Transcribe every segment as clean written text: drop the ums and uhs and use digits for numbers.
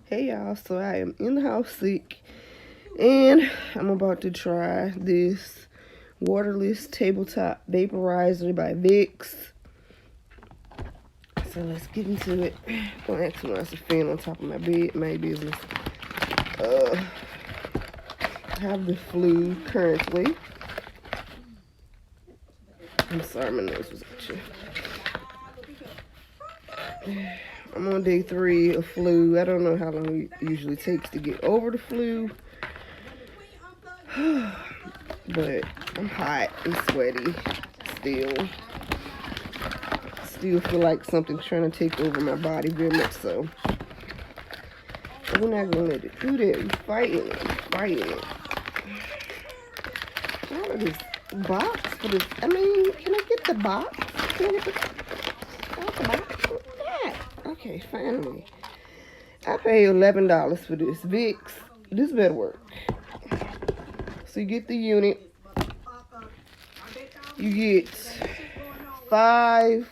Hey y'all, so I am in the house sick and I'm about to try this Waterless Tabletop Vaporizer by Vicks. So let's get into it. Don't ask me why it's a fan on top of my bed, my business. I have the flu currently. I'm sorry, my nose was itchy. I'm on day 3 of flu. I don't know how long it usually takes to get over the flu. But I'm hot and sweaty still. Still feel like something's trying to take over my body very much so. But we're not going to let it do that. We're fighting it. Out of this box for this. I mean, can I get the box? Can I get the box? Yeah. Okay, finally. I paid $11 for this Vicks. This better work. So you get the unit. You get 5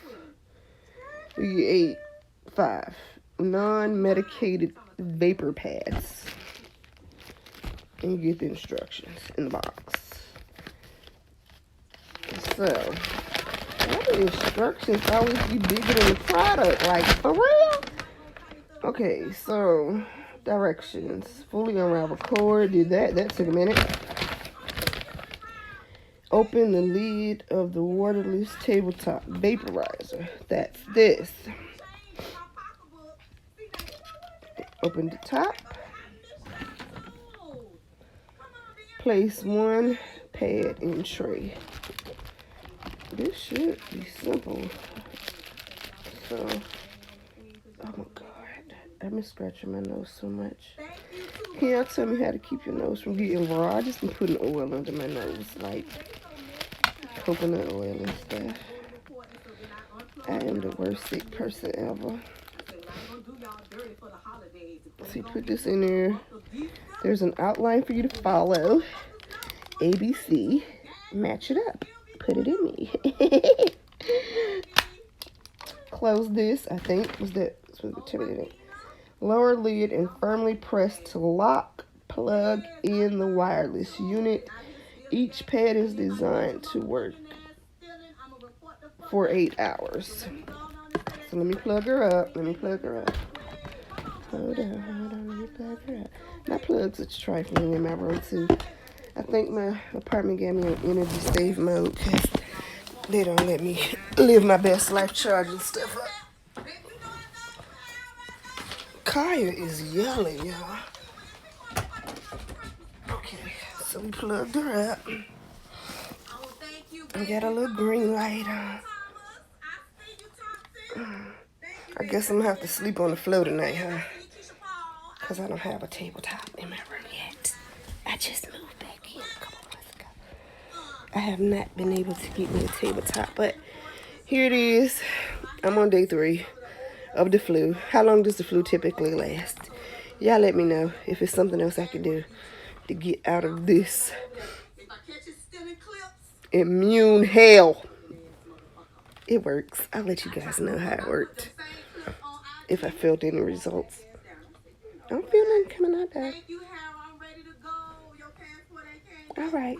non-medicated vapor pads. And you get the instructions in the box. So, all the instructions always be bigger than the product. Like, for real? Okay, so, directions. Fully unravel cord. Did that. That took a minute. Open the lid of the Waterless Tabletop Vaporizer. That's this. Open the top. Place 1 pad in tray. This should be simple. So, oh my God. I've been scratching my nose so much. Can y'all tell me how to keep your nose from getting raw? I just been putting oil under my nose, like coconut oil and stuff. I am the worst sick person ever. So you put this in there. There's an outline for you to follow. ABC. Match it up. Put it in me. Close this, I think. Was that supposed to be lower lid and firmly press to lock. Plug in the wireless unit. Each pad is designed to work for 8 hours. So let me plug her up. Hold on, let me plug her up. My plugs are trifling in my room too. I think my apartment gave me an energy save mode because they don't let me live my best life charging stuff up. Kaya is yelling, y'all. Okay, so we plugged her up. We got a little green light on. I guess I'm gonna have to sleep on the floor tonight, huh? Because I don't have a tabletop in my room yet. I just moved back in a couple months ago. I have not been able to get me a tabletop, but here it is. I'm on day 3 of the flu. How long does the flu typically last? Y'all let me know if it's something else I can do to get out of this immune hell. It works. I'll let you guys know how it worked. If I felt any results. I'm feeling coming out there. All right.